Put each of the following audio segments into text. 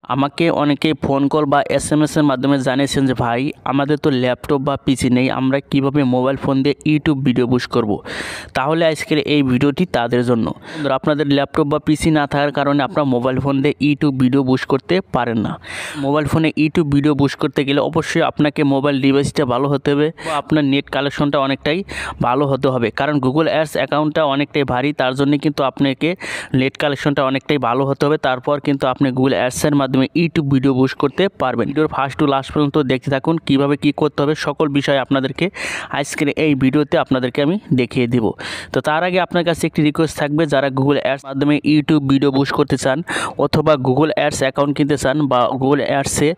আমাকে অনেকেই phone call বা এসএমএসের মাধ্যমে জানিয়েছেন যে ভাই আমাদের তো ল্যাপটপ বা পিসি নেই, আমরা কিভাবে মোবাইল ফোন দিয়ে ইউটিউব ভিডিও বুস্ট করব। তাহলে আজকের এই ভিডিওটি তাদের জন্য। বন্ধুরা, আপনাদের ল্যাপটপ বা পিসি না থাকার কারণে আপনারা মোবাইল ফোন দিয়ে ইউটিউব ভিডিও বুস্ট করতে পারেন না। মোবাইল ফোনে ইউটিউব ভিডিও বুস্ট করতে গেলে অবশ্যই আপনাকে মোবাইল ডিভাইসটা ভালো হতে হবে বা আপনার নেট কালেকশনটা অনেকটাই ভালো হতে হবে, কারণ গুগল অ্যাডস অ্যাকাউন্টটা অনেকটাই ভারী। তার জন্য কিন্তু আপনাকে নেট কালেকশনটা অনেকটাই ভালো হতে হবে, তারপর কিন্তু আপনি গুগল অ্যাডসের মাধ্যমে ইউটিউব ভিডিও বুস্ট করতে পারবেন। ভিডিওর ফার্স্ট টু লাস্ট পর্যন্ত দেখতে থাকুন, কিভাবে কি করতে হবে সকল বিষয় আপনাদেরকে আজকের এই ভিডিওতে আপনাদেরকে আমি দেখিয়ে দিব। তো তার আগে আপনার কাছে একটি রিকোয়েস্ট থাকবে, যারা গুগল অ্যাডস মাধ্যমে ইউটিউব ভিডিও বুস্ট করতে চান অথবা গুগল অ্যাডস অ্যাকাউন্ট কিনতে চান বা গুগল অ্যাডসে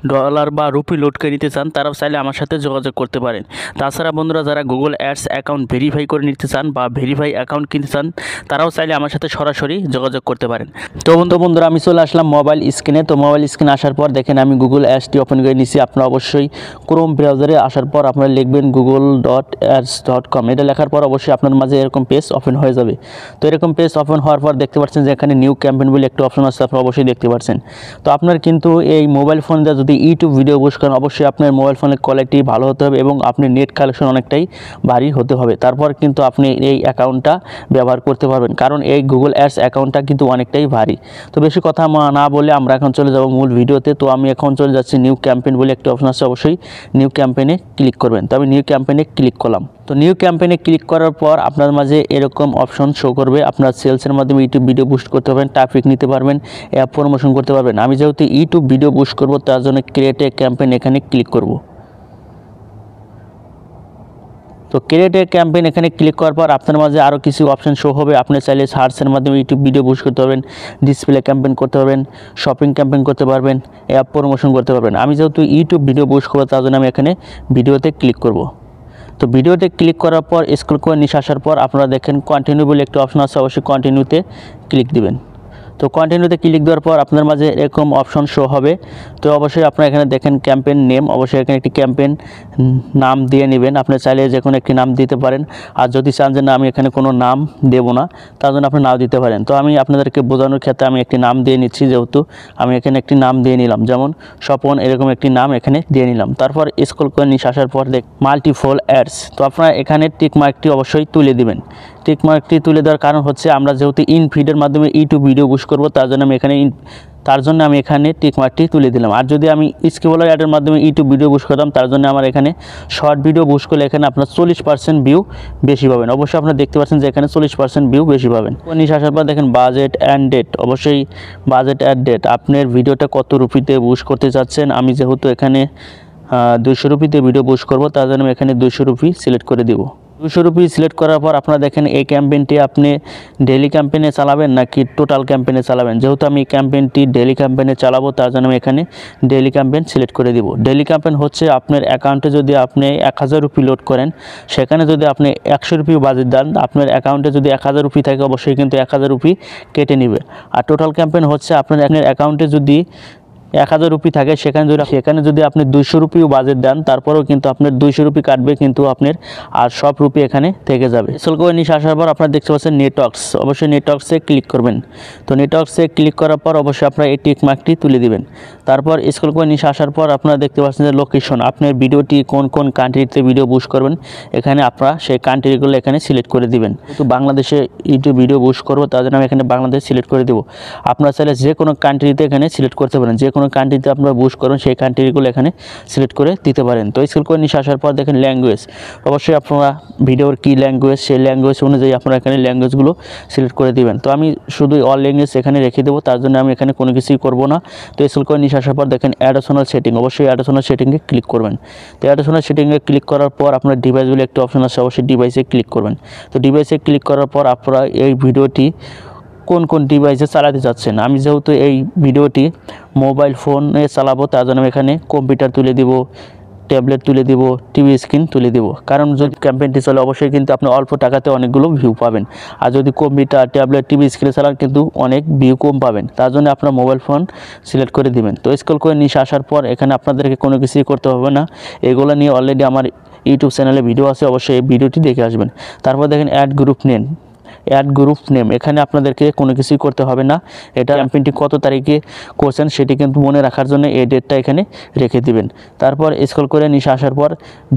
ডলার বা রুপি লোড করে নিতে চান, তারাও চাইলে আমার সাথে যোগাযোগ করতে পারেন। তাছাড়া বন্ধুরা, যারা গুগল অ্যাডস অ্যাকাউন্ট ভেরিফাই করে নিতে চান বা ভেরিফাই অ্যাকাউন্ট কিনতে চান, তারাও চাইলে আমার সাথে সরাসরি যোগাযোগ করতে পারেন। তো বন্ধুরা, আমি চলে আসলাম মোবাইল স্ক্রিনে। তো মোবাইল স্ক্রিনে আসার পর দেখেন আমি গুগল অ্যাডসটি ওপেন করে নিচ্ছি। আপনারা অবশ্যই ক্রোম ব্রাউজারে আসার পর আপনারা লিখবেন google.ads.com। এটা লেখার পর অবশ্যই আপনার মাঝে এরকম পেজ ওপেন হয়ে যাবে। তো এরকম পেজ ওপেন হওয়ার পর দেখতে পাচ্ছেন যে এখানে নিউ ক্যাম্পেইন বলে একটা অপশন আছে, আপনারা অবশ্যই দেখতে পাচ্ছেন। তো আপনার কিন্তু এই মোবাইল ফোন দিয়ে যদি ইউটিউব ভিডিও বুস্ট করেন, অবশ্যই আপনার মোবাইল ফোনের কোয়ালিটি ভালো হতে হবে এবং আপনি নেট কালেকশন অনেকটাই ভারী হতে হবে। তারপর কিন্তু আপনি এই অ্যাকাউন্টটা ব্যবহার করতে পারবেন, কারণ এই গুগল অ্যাডস অ্যাকাউন্টটা কিন্তু অনেকটাই ভারী। তো বেশি কথা না বলে আমরা এখন চলে যাব মূল ভিডিওতে। তো আমি এখন চলে যাচ্ছি নিউ ক্যাম্পেইন বলে একটা অপশন আছে, অবশ্যই নিউ ক্যাম্পেইনে ক্লিক করবেন। তো আমি নিউ ক্যাম্পেইনে ক্লিক করলাম। তো নিউ ক্যাম্পেইনে ক্লিক করার পর আপনার মাঝে এরকম অপশন শো করবে। আপনার সেলসের মাধ্যমে ইউটিউব ভিডিও বুস্ট করতে পারবেন, ট্রাফিক নিতে পারবেন, অ্যাপ প্রমোশন করতে পারবেন। আমি যেহেতু ইউটিউব ভিডিও বুস্ট করব, তার জন্য ক্রিয়েট এ ক্যাম্পেইন এখানে ক্লিক করব। তো ক্রিয়েট এ ক্যাম্পেইন এখানে ক্লিক করার পর আপনার মাঝে আরও কিছু অপশন শো হবে। আপনি চাইলে সার্চের মাধ্যমে ইউটিউব ভিডিও বুস্ট করতে পারবেন, ডিসপ্লে ক্যাম্পেইন করতে পারবেন, শপিং ক্যাম্পেইন করতে পারবেন, অ্যাপ প্রমোশন করতে পারবেন। আমি যেহেতু ইউটিউব ভিডিও বুস্ট করবো, তার জন্য আমি এখানে ভিডিওতে ক্লিক করব। তো ভিডিওতে ক্লিক করার পর স্ক্রল করে নিচে আসার পর আপনারা দেখেন কন্টিনিউ বলে একটা অপশন আছে, অবশ্যই কন্টিনিউতে ক্লিক দিবেন। তো কন্টিনিউতে ক্লিক দেওয়ার পর আপনার মাঝে এরকম অপশন শো হবে। তো অবশ্যই আপনারা এখানে দেখেন ক্যাম্পেইন নেম, অবশ্যই এখানে একটি ক্যাম্পেইন নাম দিয়ে নেবেন। আপনি চাইলে যে কোনো একটি নাম দিতে পারেন, আর যদি চান যে না আমি এখানে কোনো নাম দেব না, তার জন্য আপনি নাও দিতে পারেন। তো আমি আপনাদেরকে বোঝানোর ক্ষেত্রে আমি একটি নাম দিয়ে নিচ্ছি, যেহেতু আমি এখানে একটি নাম দিয়ে নিলাম, যেমন স্বপন, এরকম একটি নাম এখানে দিয়ে নিলাম। তারপর স্ক্রল করে নিচে আসার পর মাল্টিপল অ্যাডস। তো আপনারা এখানে টিক মার্কটি অবশ্যই তুলে দিবেন। টিক মার্কটি তুলে দেওয়ার কারণ হচ্ছে আমরা যেহেতু ইন ফিডের মাধ্যমে ইউটিউব ভিডিও বুস্ট করব, তার জন্য আমি এখানে টিক মার্কটি তুলে দিলাম। আর যদি আমি স্ক্রলার অ্যাডের মাধ্যমে ইউটিউব ভিডিও বুস্ট করতাম, তার জন্য আমার এখানে শর্ট ভিডিও বুস্ট করলে এখানে আপনার 40% ভিউ বেশি পাবেন। অবশ্যই আপনারা দেখতে পাচ্ছেন যে এখানে 40% ভিউ বেশি পাবেন। নিচে আসার পর দেখেন বাজেট অ্যান্ড ডেট, অবশ্যই বাজেট অ্যান্ড ডেট, আপনার ভিডিওটা কত রুপিতে বুস্ট করতে চাচ্ছেন। আমি যেহেতু এখানে 200 রুপিতে ভিডিও বুস্ট করব, তার জন্য আমি এখানে 200 রুপি সিলেক্ট করে দিব। 200 রুপি সিলেক্ট করার পর আপনারা দেখেন এই ক্যাম্পেইনটি আপনি ডেইলি ক্যাম্পেইনে চালাবেন নাকি টোটাল ক্যাম্পেইনে চালাবেন। যেহেতু আমি এই ক্যাম্পেইনটি ডেইলি ক্যাম্পেইনে চালাবো, তার জন্য আমি এখানে ডেইলি ক্যাম্পেইন সিলেক্ট করে দিব। ডেইলি ক্যাম্পেইন হচ্ছে আপনার অ্যাকাউন্টে যদি আপনি 1000 রুপি লোড করেন, সেখানে যদি আপনি 100 রুপি বাজেট দেন, আপনার অ্যাকাউন্টে যদি 1000 রুপি থাকে, অবশ্যই কিন্তু 1000 রুপি কেটে নেবে। আর টোটাল ক্যাম্পেইন হচ্ছে আপনার অ্যাকাউন্টে যদি 1000 রুপি থাকে, সেখানে যদি আপনি 200 রুপিও বাজেট দেন, তারপরেও কিন্তু আপনার 200 রুপি কাটবে, কিন্তু আপনার আর সব রুপি এখানে থেকে যাবে। স্ক্রল করে নিচে আসার পর আপনারা দেখতে পাচ্ছেন নেটওয়ার্কস, অবশ্যই নেটওয়ার্কসে ক্লিক করবেন। তো নেটওয়ার্কসে ক্লিক করার পর অবশ্যই আপনারা এই টিক মার্কটি তুলে দিবেন। তারপর স্ক্রল করে নিচে আসার পর আপনারা দেখতে পাচ্ছেন যে লোকেশন, আপনার ভিডিওটি কোন কোন কান্ট্রিতে ভিডিও বুস্ট করবেন, এখানে আপনারা সেই কান্ট্রিগুলো এখানে সিলেক্ট করে দিবেন। কিন্তু বাংলাদেশে ইউটিউব ভিডিও বুস্ট করবো, তার জন্য আমি এখানে বাংলাদেশ সিলেক্ট করে দেবো। আপনারা চাইলে যে কোনো কান্ট্রিতে এখানে সিলেক্ট করতে পারেন, যে কোনো কান্ট্রিতে আপনারা বুস্ট করুন, সেই কান্ট্রিগুলো এখানে সিলেক্ট করে দিতে পারেন। তো স্ক্রল করে নিচে আসার পর দেখেন ল্যাঙ্গুয়েজ, অবশ্যই আপনারা ভিডিওর কী ল্যাঙ্গুয়েজ, সেই ল্যাঙ্গুয়েজ অনুযায়ী আপনারা এখানে ল্যাঙ্গুয়েজগুলো সিলেক্ট করে দিবেন। তো আমি শুধু অল ল্যাঙ্গুয়েজ এখানে রেখে দেবো, তার জন্য আমি এখানে কোনো কিছুই করবো না। তো স্ক্রল করে নিচে আসার পর দেখেন অ্যাডিশনাল সেটিং, অবশ্যই অ্যাডিশনাল সেটিংয়ে ক্লিক করবেন। তো অ্যাডিশনাল সেটিংয়ে ক্লিক করার পর আপনার ডিভাইস বলে একটা অপশন আছে, অবশ্যই ডিভাইসে ক্লিক করবেন। তো ডিভাইসে ক্লিক করার পর আপনারা এই ভিডিওটি কোন কোন ডিভাইসে চালাতে চাচ্ছেন। আমি যেহেতু এই ভিডিওটি মোবাইল ফোনে চালাবো, তার জন্য এখানে কম্পিউটার তুলে দিব, ট্যাবলেট তুলে দিব, টিভি স্ক্রিন তুলে দিব। কারণ যদি ক্যাম্পেইনটি চলে, অবশ্যই কিন্তু আপনি অল্প টাকাতে অনেকগুলো ভিউ পাবেন। আর যদি কম্পিউটার, ট্যাবলেট, টিভি স্ক্রিনে চালান, কিন্তু অনেক ভিউ কম পাবেন। তার জন্য আপনার মোবাইল ফোন সিলেক্ট করে দিবেন। তো স্ক্রল করে নিচে আসার পর এখানে আপনাদেরকে কোনো কিছুই করতে হবে না, এগুলো নিয়ে অলরেডি আমার ইউটিউব চ্যানেলে ভিডিও আছে, অবশ্যই এই ভিডিওটি দেখে আসবেন। তারপর দেখেন add group name, add group name, এখানে আপনাদেরকে কোনো কিছুই করতে হবে না। এটা ক্যাম্পেইনটি কত তারিখে করছেন সেটি কিন্তু মনে রাখার জন্য এই ডেটটা এখানে রেখে দিবেন। তারপর স্ক্রল করে নিচে আসার পর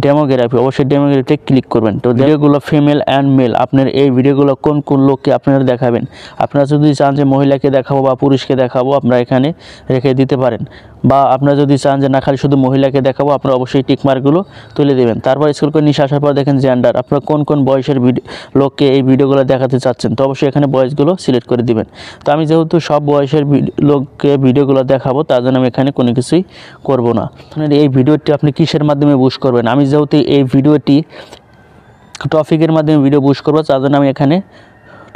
ডেমোগ্রাফি, অবশ্যই ডেমোগ্রাফিতে ক্লিক করবেন। তো ভিডিওগুলো ফিমেল অ্যান্ড মেল, আপনার এই ভিডিওগুলো কোন কোন লোককে আপনারা দেখাবেন। আপনারা যদি চান যে মহিলাকে দেখাবো বা পুরুষকে দেখাবো, আপনারা এখানে রেখে দিতে পারেন। বা আপনারা যদি চান যে না খালি শুধু মহিলাকে দেখাবো, আপনারা অবশ্যই টিকমার্কগুলো তুলে দেবেন। তারপর স্ক্রল করে নিচে আসার পর দেখেন জেন্ডার, আপনারা কোন কোন বয়সের লোককে এই ভিডিওগুলো দেখাতে চাচ্ছেন, তো অবশ্যই এখানে বয়সগুলো সিলেক্ট করে দিবেন। তো আমি যেহেতু সব বয়সের লোককে ভিডিওগুলো দেখাবো, তার জন্য আমি এখানে কোনো কিছুই করব না। এই ভিডিওটি আপনি কিসের মাধ্যমে বুস্ট করবেন, আমি যেহেতু এই ভিডিওটি টপিকের মাধ্যমে ভিডিও বুস্ট করবো, তার জন্য আমি এখানে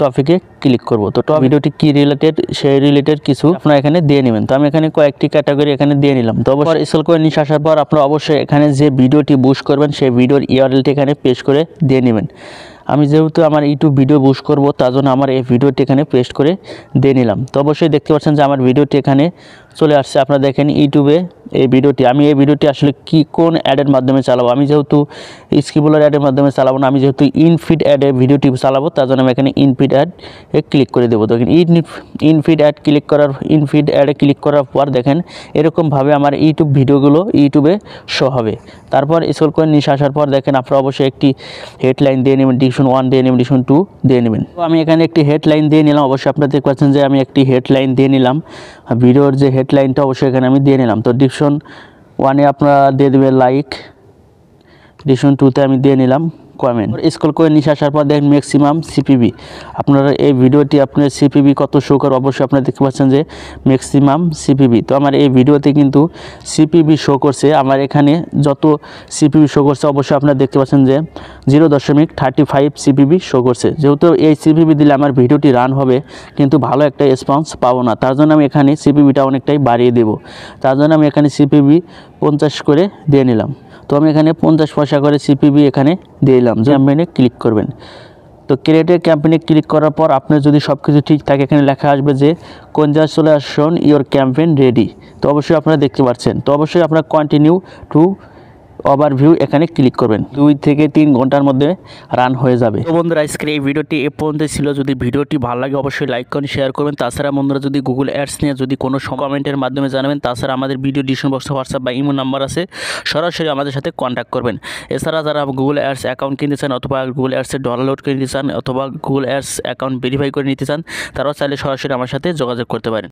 টপিকে ক্লিক করব। তো ভিডিওটি কি রিলেটেড সেই রিলেটেড কিছু আপনারা এখানে দিয়ে নেবেন। তো আমি এখানে কয়েকটি ক্যাটাগরি এখানে দিয়ে নিলাম। তো অবশ্যই স্ক্রল করে নিচে আসার পর আপনারা অবশ্যই এখানে যে ভিডিওটি বুস্ট করবেন সেই ভিডিওর ইউআরএলটি এখানে পেস্ট করে দিয়ে নেবেন। আমি যেহেতু আমার ইউটিউব ভিডিও বুস্ট করব, তার জন্য আমার এই ভিডিওটি এখানে পেস্ট করে দিয়ে নিলাম। তো অবশ্যই দেখতে পাচ্ছেন যে আমার ভিডিওটি এখানে চলে আসছে। আপনারা দেখেন ইউটিউবে এই ভিডিওটি, আমি এই ভিডিওটি আসলে কোন অ্যাডের মাধ্যমে চালাবো, আমি যেহেতু স্কিবুলার অ্যাডের মাধ্যমে চালাবো না, আমি যেহেতু ইনফিড অ্যাডে ভিডিওটি চালাবো, তার জন্য আমি এখানে ইনফিড অ্যাড ক্লিক করে দেবো। দেখেন ইনফিড অ্যাডে ক্লিক করার পর দেখেন এরকমভাবে আমার ইউটিউব ভিডিওগুলো ইউটিউবে শো হবে। তারপর স্ক্রল করে নিচে আসার পর দেখেন আপনারা অবশ্যই একটি হেডলাইন দিয়ে নেবেন, ডিভিশন 1 দিয়ে নেবেন, ডিভিশন 2 দিয়ে নেবেন। তো আমি এখানে একটি হেডলাইন দিয়ে নিলাম। অবশ্যই আপনারা দেখতে পাচ্ছেন যে আমি একটি হেডলাইন দিয়ে নিলাম, ভিডিওর যে হেডলাইনটা অবশ্যই এখানে আমি দিয়ে নিলাম। তো ডিভিশন 1-এ আপনারা দিয়ে দেবেন লাইক, ডিভিশন 2-তে আমি দিয়ে নিলাম কমেন্ট। স্ক্রল করে নিচে আসার পর দেখেন ম্যাক্সিমাম সিপিবি, আপনারা এই ভিডিওটি আপনার সিপিবি কত শো করে, অবশ্যই আপনারা দেখতে পাচ্ছেন যে ম্যাক্সিমাম সিপিবি। তো আমার এই ভিডিওতে কিন্তু সিপিবি শো করছে, আমার এখানে যত সিপিবি শো করছে অবশ্যই আপনারা দেখতে পাচ্ছেন যে 0.35 সিপিবি শো করছে। যেহেতু এই সিপিবি দিলে আমার ভিডিওটি রান হবে কিন্তু ভালো একটা রেসপন্স পাবো না, তার জন্য আমি এখানে সিপিবিটা অনেকটাই বাড়িয়ে দেবো। তার জন্য আমি এখানে সিপিবি 50 করে দিয়ে নিলাম। তো আমি এখানে 50 পয়সা করে সিপিবি এখানে দিয়ে দিলাম। ক্যাম্পেইনে ক্লিক করবেন। তো ক্রিয়েট ক্যাম্পেইনে ক্লিক করার পর আপনার যদি সব কিছু ঠিক থাকে এখানে লেখা আসবে যে কনগ্রাচুলেশন ইওর ক্যাম্পেইন রেডি। তো অবশ্যই আপনারা দেখতে পাচ্ছেন। তো অবশ্যই আপনারা কন্টিনিউ টু ওভারভিউ এখানে ক্লিক করবেন, 2 থেকে 3 ঘন্টার মধ্যে রান হয়ে যাবে। তো বন্ধুরা আজকের এই ভিডিওটি এ পর্যন্ত ছিল। যদি ভিডিওটি ভালো লাগে অবশ্যই লাইক করুন, শেয়ার করবেন। তাছাড়া বন্ধুরা যদি গুগল অ্যাডস নিয়ে যদি কোনো কমেন্টের মাধ্যমে জানাবেন, তাছাড়া আমাদের ভিডিও ডিসক্রিপশন বক্সে হোয়াটসঅ্যাপ বা ইমো নাম্বার আছে, সরাসরি আমাদের সাথে কন্ট্যাক্ট করবেন। এছাড়া যারা গুগল অ্যাডস অ্যাকাউন্ট কিনতে চান অথবা গুগল অ্যাডসে ডাউনলোড করে নিতে চান অথবা গুগল অ্যাডস অ্যাকাউন্ট ভেরিফাই করে নিতে চান, তারাও চাইলে সরাসরি আমার সাথে যোগাযোগ করতে পারেন।